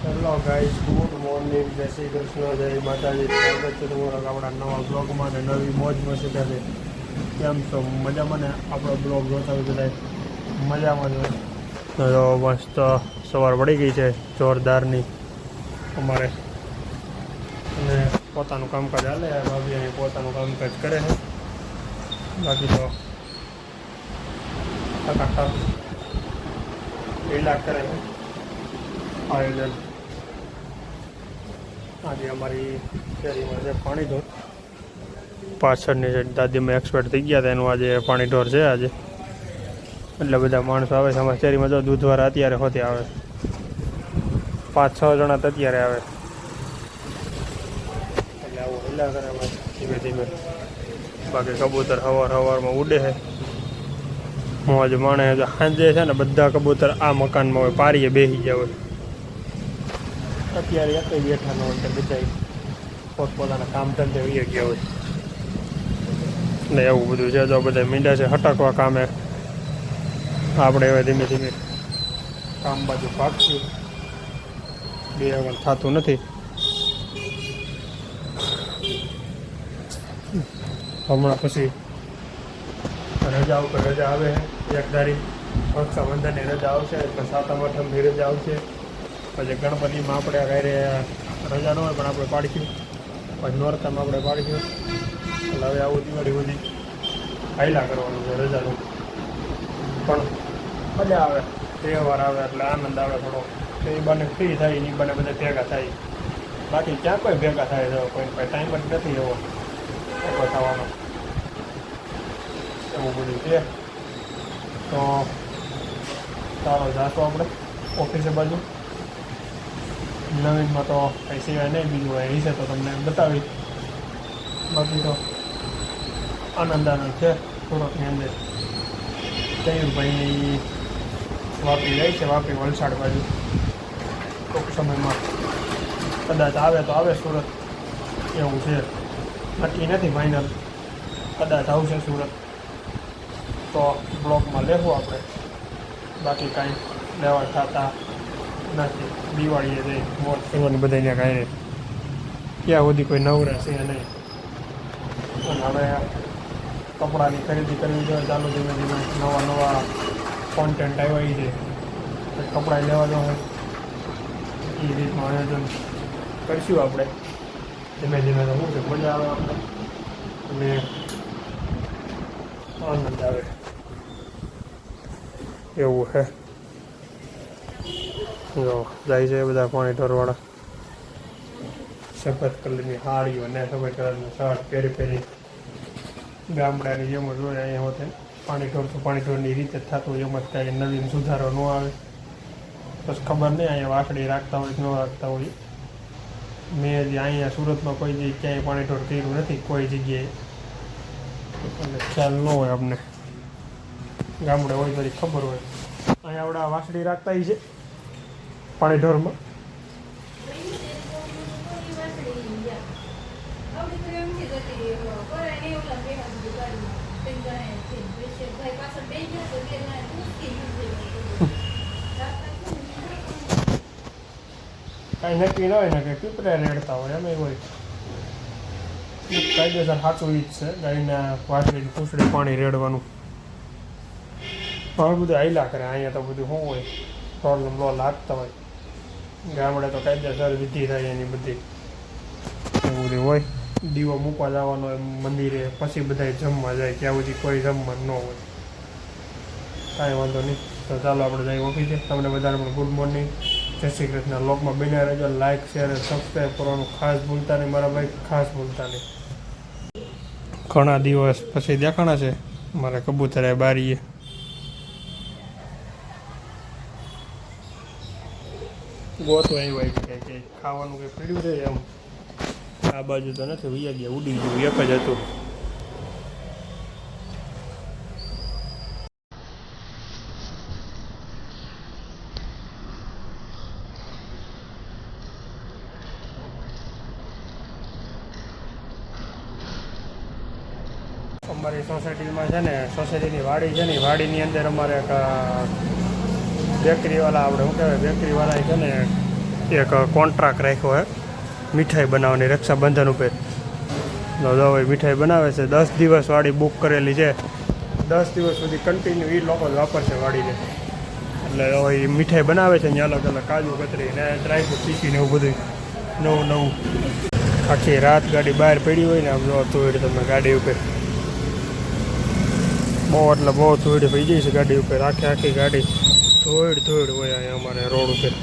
Hello guys, good morning, જય શ્રી કૃષ્ણ, જય માતાજી. સ્વાગત છે તમારા આપણા નવા બ્લોગમાં ને નવી મોજ મસ્તી સાથે. કેમ છો? મજામાં ને? આપણો બ્લોગ જોતા હોય બધા મજામાં જ હોય. તો મસ્ત સવાર પડી ગઈ છે જોરદારની અમારે, અને પોતાનું કામકાજ હાલે. ભાભી અહીં પોતાનું કામકાજ કરે છે, બાકી તો ટકાટક લીલા કરે છે આયોજન. આજે અમારી શેરીમાં છે પાણી ઢોર. પાછળની સાઈડ દાદીમાં એક્સપર્ટ થઈ ગયા હતા, એનું આજે પાણી ઢોર છે આજે. એટલે બધા માણસો આવે છે અમારી શેરીમાં. જો દૂધવાળા અત્યારે હોતે આવે, 5-6 જણા તો અત્યારે આવે. એટલે આવું હેલા કરે ધીમે ધીમે. બાકી કબૂતર સવારમાં ઉડે છે, મોજ માણે. સાંજે છે ને બધા કબૂતર આ મકાનમાં હોય, પારીએ બેસી ગયા હોય. અત્યારે એક બેઠા ન હોય, બધા પોતપોતાના કામ ધંધે વહી ગયા હોય. ને એવું બધું છે. જો બધા મીંડા છે હટકવા કામે. આપણે હવે ધીમે ધીમે કામ બાજુ ભાગશું. બે વખત થતું નથી. હમણાં પછી રજા ઉપર રજા આવે છે. 1 તારીખ રક્ષાબંધનની રજા આવશે, એટલે 7મ 8મની રજા આવશે. પછી ગણપતિમાં આપણે ઘરે રજા ન હોય પણ આપણે પાડીશું. પછી નોરતામાં આપણે પાડીશું. એટલે હવે આવું દિવાળી બધી હાઈલા કરવાનું છે રજાનું. પણ મજા આવે, તહેવાર આવે એટલે આનંદ આવે થોડો. તો એ બને ફ્રી થાય, એ બને બધા ભેગા થાય. બાકી ક્યાં કોઈ ભેગા થાય છે? કોઈ ટાઈમ જ નથી એવો ભેગો થવાનો. એવું બધું છે. તો ચાલો જાશું આપણે ઓફિસે બાજુ. નવીનમાં તો કંઈ સિવાય નહીં, બીજું હોય વિશે તો તમને બતાવી. બાકી તો આનંદ છે સુરતની અંદર. ભાઈ વાપી જાય છે, વાપી વલસાડ બાજુ. ટૂંક સમયમાં કદાચ આવે તો આવે સુરત, એવું છે. નક્કી નથી ફાઇનલ, કદાચ આવશે સુરત તો બ્લોગમાં લેવું આપણે. બાકી કાંઈ લેવા થતા નથી. દિવાળીએ જઈ મોજ કરવાની બધાને કાંઈ નહીં. ત્યાં સુધી કોઈ નવરા છે નહીં. અને હવે કપડાની ખરીદી કરવી જોઈએ. ચાલુ ધીમે ધીમે નવા કોન્ટેન્ટ આવ્યા છે, કપડાં લેવા જો હોય એ રીતનું આયોજન કરીશું આપણે ધીમે ધીમે. તો શું છે, મજા આવે આપણે અને આનંદ આવે એવું છે. જો જાય છે બધા પાણી ઢોરવાળા. સફેદ કલરની સાડીઓ અને સફેદ કલરનું શર્ટ પહેરી ગામડાની જેમ જ હોય. અહીંયા હોતે પાણી ઢોર તો પાણી ઢોરની રીતે જ થતું હોય, એમ જ કાંઈ નવીન સુધારો ન આવે. બસ ખબર નહીં અહીંયા વાસળી રાખતા હોય કે ન રાખતા હોય. મેં હજી અહીંયા સુરતમાં કોઈ જગ્યાએ ક્યાંય પાણી ઢોર કર્યું નથી કોઈ જગ્યાએ, એટલે ખ્યાલ ન હોય અમને. ગામડે હોય તો ખબર હોય. અહીંયા આવડા વાસળી રાખતા છે પાણી ઢોરમાં. કાંઈ નક્કી ન હોય ને કે પીપળે રેડતા હોય, એમ હોય. કાયદેસર સાચું ઈ જ છે, ગાયના વાસળીની પૂંછડી પાણી રેડવાનું. હવે બધું હાઈલા કરે. અહીંયા તો બધું શું હોય, પ્રોબ્લેમ લો લાગતા હોય. ગામડે તો કાયદેસર વિધિ થાય એની બધી, એવું બધું હોય. દીવો મૂકવા જવાનો હોય મંદિરે, પછી બધા જમવા જાય. ત્યાં સુધી કોઈ જમવાનું ન હોય. કાંઈ વાંધો નહીં. તો ચાલો આપણે જઈએ ઓફિસે. તમને બધાને પણ ગુડ મોર્નિંગ, જય શ્રી કૃષ્ણ. લોકમાં બન્યા રહેજો. લાઇક, શેર અને સબસ્ક્રાઈબ કરવાનું ખાસ ભૂલતા નહીં મારા ભાઈ, ખાસ ભૂલતા નહીં. ઘણા દિવસ પછી દેખાણા છે મારે કબૂતરે બારીએ. ગોતો એવું હોય કે ખાવાનું કંઈ પીડ્યું છે એમ. આ બાજુ તો નથી, વૈયા ગયા, ઉડી ગયું. એક જ હતું. અમારી સોસાયટીમાં છે ને, સોસાયટીની વાડી છે ને, વાડીની અંદર અમારે એક બેકરીવાળા, આપણે શું કહેવાય, બેકરીવાળા છે ને એક કોન્ટ્રાક્ટ રાખ્યો છે મીઠાઈ બનાવવાની રક્ષાબંધન ઉપર. તો હવે મીઠાઈ બનાવે છે 10 દિવસ વાળી બુક કરેલી છે. 10 દિવસ સુધી કન્ટિન્યુ એ લોકો જ વાપરશે વાળીને. એટલે હવે એ મીઠાઈ બનાવે છે અહીંયા અલગ અલગ કાજુ કતરી ને ડ્રાયફ્રૂટ શીખીને એવું બધું નવું નવું. આખી રાત ગાડી બહાર પડી હોય ને આમ જો ધૂળ તમે ગાડી ઉપર બહુ એટલે બહુ ધૂળ પડી જાય છે ગાડી ઉપર. આખી ગાડી ધૂળ હોય અહીંયા અમારે રોડ ઉપર.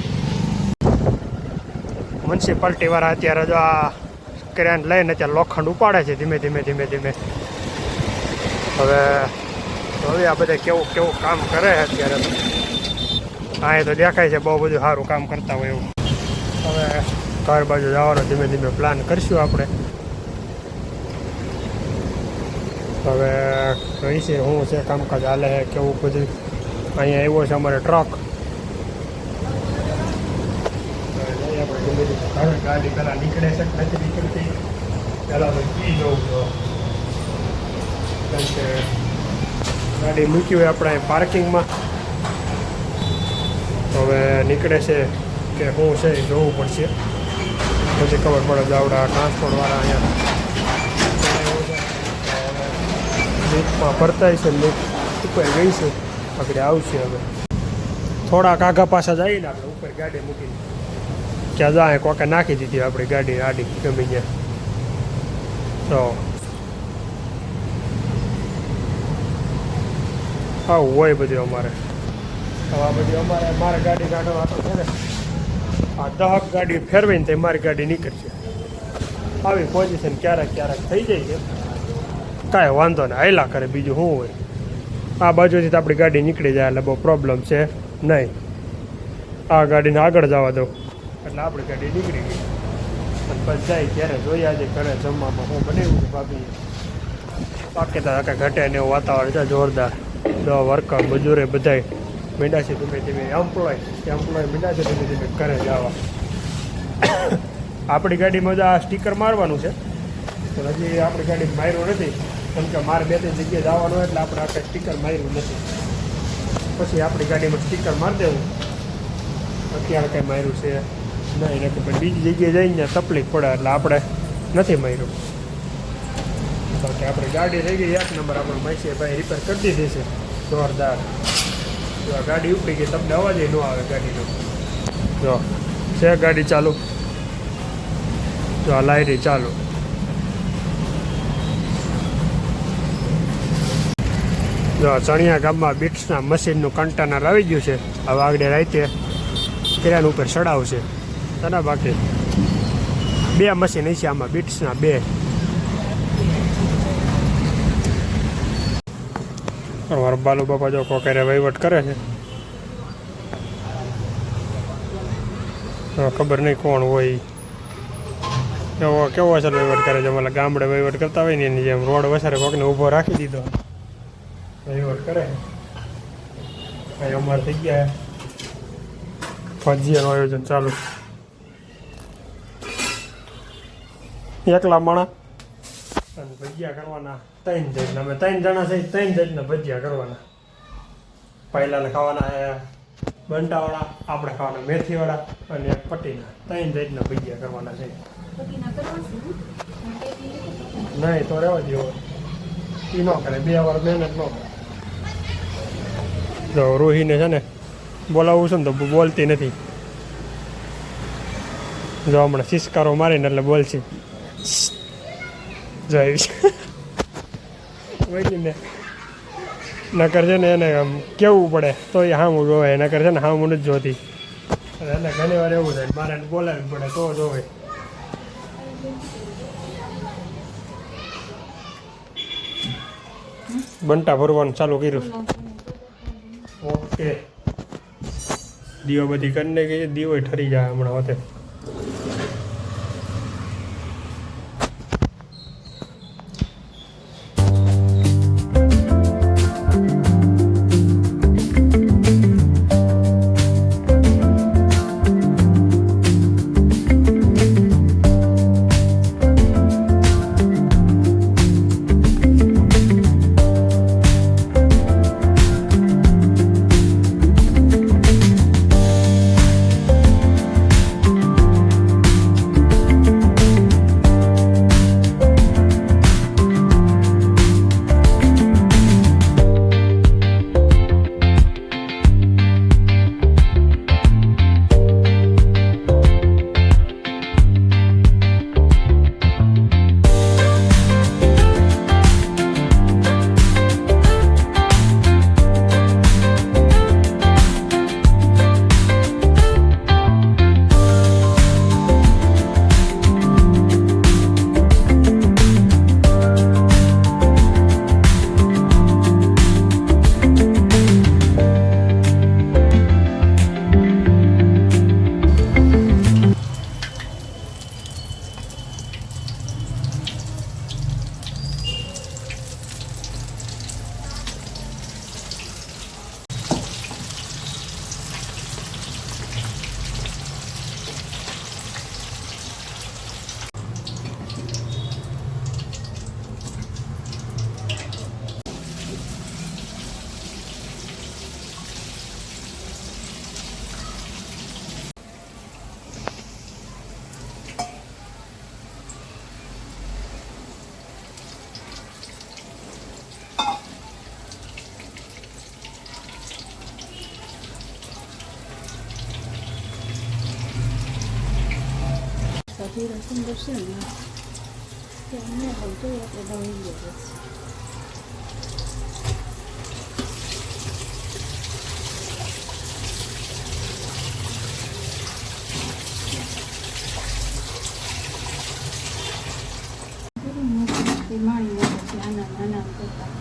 મ્યુનિસિપાલિટીવાળા અત્યારે જો આ ક્રેન લઈને અત્યારે લોખંડ ઉપાડે છે ધીમે ધીમે. હવે આ બધા કેવું કામ કરે છે અત્યારે. અહીંયા તો દેખાય છે બહુ બધું સારું કામ કરતા હોય એવું. હવે ઘર બાજુ જવાનો ધીમે પ્લાન કરશું આપણે. હવે કઈ છે શું છે કામકાજ હાલે છે કેવું બધું. અહીંયા આવ્યો છે અમારે ટ્રક. ગાડી પહેલાં નીકળે છે નથી નીકળતી પહેલાં ઈ જોવું જો. કારણ કે ગાડી મૂકી હોય આપણે પાર્કિંગમાં. હવે નીકળે છે કે શું છે એ જોવું પડશે પછી ખબર પડે. જાવડા ટ્રાન્સપોર્ટવાળા અહીંયા લીફ્ટમાં ભરતાય છે. લીફ્ટ ઉપર ગઈ છે આગળ આવશે. હવે થોડાક આગા પાછા જઈએ ને આપણે ઉપર ગાડી મૂકીને ક્યાં જાય કોકે નાખી દીધી આપણી ગાડી આડી ગમી ગયા. તો આવું હોય બધું અમારે. હવે આ બધું મારે ગાડી કાઢવા તો છે ને આ 10 ગાડી ફેરવીને તે મારી ગાડી નીકળશે. આવી પોઝિશન ક્યારેક થઈ જાય છે. કાંઈ વાંધો ને હાયલા કરે બીજું શું હોય. આ બાજુથી તો આપણી ગાડી નીકળી જાય એટલે બહુ પ્રોબ્લેમ છે નહીં. આ ગાડીને આગળ જવા દઉં એટલે આપણી ગાડી નીકળી ગઈ. અને પછી જાય ત્યારે જોઈએ આજે ઘરે જમવામાં હું બનાવ્યું છે ભાભી. બાકી તો કાંઈ ઘટે ને એવું વાતાવરણ છે જોરદાર. વર્કર મજૂરે બધાય મીંડા છે ધીમે એમ્પ્લોય મીંડા છે ધીમે ઘરે જવા. આપણી ગાડીમાં જ આ સ્ટીકર મારવાનું છે પણ હજી આપણી ગાડી માર્યું નથી. કેમ કે મારે 2-3 જગ્યાએ જવાનું હોય એટલે આપણે આખે સ્ટીકર માર્યું નથી. પછી આપણી ગાડીમાં સ્ટીકર મારી દેવું. અત્યારે કંઈ માર્યું છે નહીં નથી પણ બીજી જગ્યાએ જઈને તકલીફ પડે એટલે આપણે નથી માર્યું. બાકી આપણી ગાડી થઈ ગઈ 1 નંબર. આપણે મહેશી ભાઈ રિપેર કરી દીધી છે જોરદાર. જો આ ગાડી ઉપડી ગઈ તમને અવાજ ન આવે ગાડીનો. જો છે ગાડી ચાલુ. જો આ લાઈરી ચાલુ. જો ચણિયા ગામમાં બીટ્સના મશીનનું કન્ટેનર આવી ગયું છે. હવે આગળ રાતે કિરાન ઉપર ચડાવશે. તને બાકી 2 મશીન છે આમાં બીટ્સના 2. અમારા બાલુ બાપા જો કોકરે વહીવટ કરે છે. ખબર નહીં કોણ હોય કેવો અસર વહીવટ કરે છે. અમારા ગામડે વહીવટ કરતા હોય ને એની જેમ રોડ વસારે કોકને ઊભો રાખી દીધો વહીવટ કરે. અહીં અમારે થઈ ગયા ભજીયાનું આયોજન ચાલુ. એકલા માણા અને ભજીયા કરવાના 3 જણ. અમે 3 જણા છે 3 જણના ભજીયા કરવાના. પહેલાને ખાવાના બંટાવાળા, આપણે ખાવાના મેથીવાળા અને એક પટ્ટીના. 3 જણના ભજીયા કરવાના છે. નહીં તો રહેવા જેવો એ ન કરે. 2 વાર મહેનત ન કરે. જો રોહીને છે ને બોલાવવું છે ને તો બોલતી નથી. જો હમણાં સિસ્કારો મારીને એટલે બોલશે જઈશ ને. નકર છે ને એને આમ કેવું પડે તો એ હામું જોવે. નકર છે ને હામું નથી જોતી. એટલે ઘણી વાર એવું થાય મારે બોલાવવી પડે તો જોવે. બંટા ભરવાનું ચાલુ કર્યું. ઓકે દીવો બધી કરીને ગઈ. દીવો ઠરી જાય હમણાં હોતે. જીરો સુંદર છે ને ત્યાં મેં પણ જોઈએ આપણે દળી લઈએ પછી માણી પછી આના નાના કરતા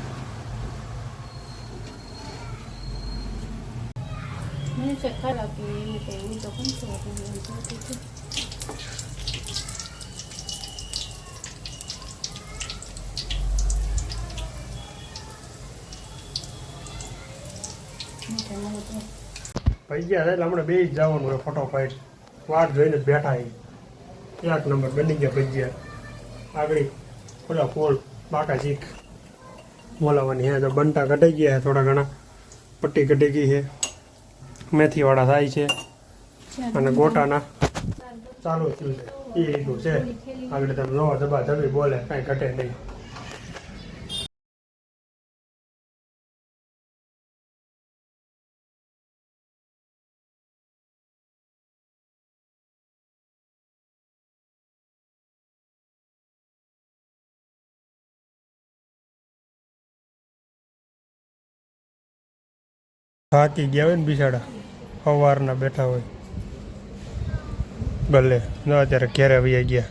મને છે ખરાબ કે એને કંઈ હું તો કંસો હતું ભજીયા એટલે હમણાં બે જ જવાનું હોય ફટોફટ વાટ જોઈને જ બેઠા એક નંબર બની ગયા ભજીયા આગળ થોડા ફૂલ બાકા ચીક બોલાવવાની હે તો બનતા કટાઈ ગયા છે થોડા ઘણા પટ્ટી કટી ગઈ છે મેથીવાળા થાય છે અને ગોટાના ચાલુ થયું છે એ રીતનું છે આગળ તમે નવા ધબા ધબી બોલે કાંઈ ઘટે નહીં થાકી ગયા હોય ને બિચારા સવારના બેઠા હોય ભલે ન અત્યારે ઘેરે વહી ગયા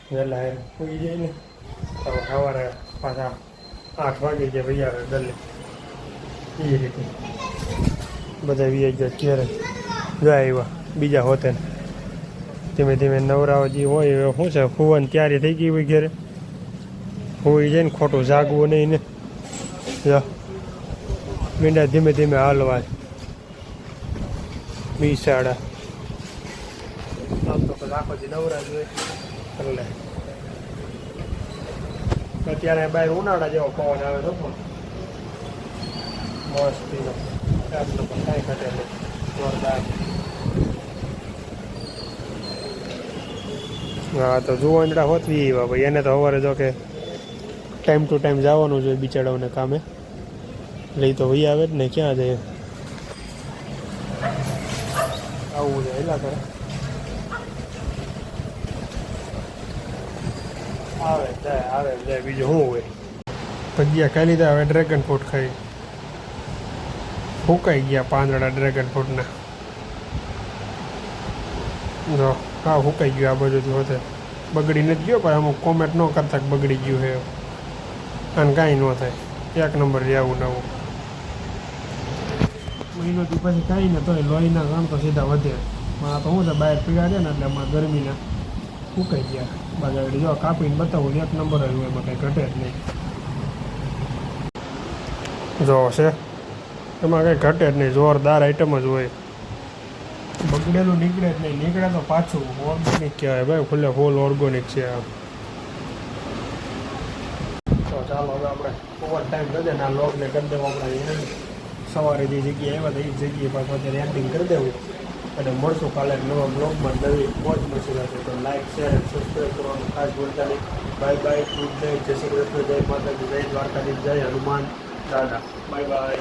વહેલા ઉઈ જાય ને સવારે પાછા 8 વાગે ગયા વહી આવે ગલે એ રીતે બધા વહી ગયા ઘેરે જાય આવ્યા બીજા હોતે ધીમે ધીમે નવરાઓ જે હોય શું છે ફૂવાની તૈયારી થઈ ગઈ હોય ઘેરે હોઈ જાય ને ખોટું જાગવું નહીં ને મીંડા ધીમે ધીમે હાલવા બિસાડા આમ તો આખો જે નવરા જોઈએ એટલે અત્યારે બહાર ઉનાળા જેવો પવન આવે તો પણ મસ્તીનો રાતનો પણ કાંઈ ઘટે નહીં જોરદાર હા તો જુવાંજડા હોતવી એવા ભાઈ એને તો સવારે જો કે ટાઈમ ટુ ટાઈમ જવાનું જોઈએ બિચારાઓને કામે લઈ તો વહી આવે જ ને ક્યાં જાય આવું છે એલા કરે આવે જાય બીજું શું હોય ભજીયા ખાઈ લીધા હવે ડ્રેગન ફ્રૂટ ખાઈ ફૂંકાઈ ગયા પાંદડા ડ્રેગન ફ્રૂટના જો હા ફૂંકાઈ ગયું આ બાજુથી હોતે બગડી નથી ગયો પણ અમુક કોમેન્ટ ન કરતા કે બગડી ગયું છે અને કાંઈ ન થાય એક નંબર જે આવું નવું મહિનોથી પછી કાંઈ ને તોય લોહીના કામ તો સીધા વધે આ તો શું છે બહાર પીડા છે ને એટલે એમાં ગરમીના ફૂંકાઈ ગયા બાકી આગળ જો કાપીને બતાવું એક નંબર જ હોય એમાં કંઈ ઘટે જ નહીં જો છે એમાં કંઈ ઘટે જ નહીં જોરદાર આઈટમ જ હોય બગડેલું નીકળે જ નહીં નીકળે તો પાછું ઓર્ગેનિક કહેવાય ભાઈ ફૂલે ફૂલ ઓર્ગેનિક છે આ તો ચાલો હવે આપણે ઓવર ટાઈમ કરી દે ને આ લોગને કરી દેવું આપણે સવારે જે જગ્યાએ આવ્યા હતા એ જગ્યાએ પાછું અત્યારે એન્ડિંગ કરી દેવું અને મળશું કાલે નવા બ્લોગમાં નવી મોજ મશીન હશે તો લાઈક શેર અને સબસ્ક્રાઈબ કરવાનું ખાસ ભૂલતા નહીં બાય બાય ગુડ નાઇટ જય શ્રી કૃષ્ણ જય માતાજી જય દ્વારકાધીશ જય હનુમાન દાદા બાય બાય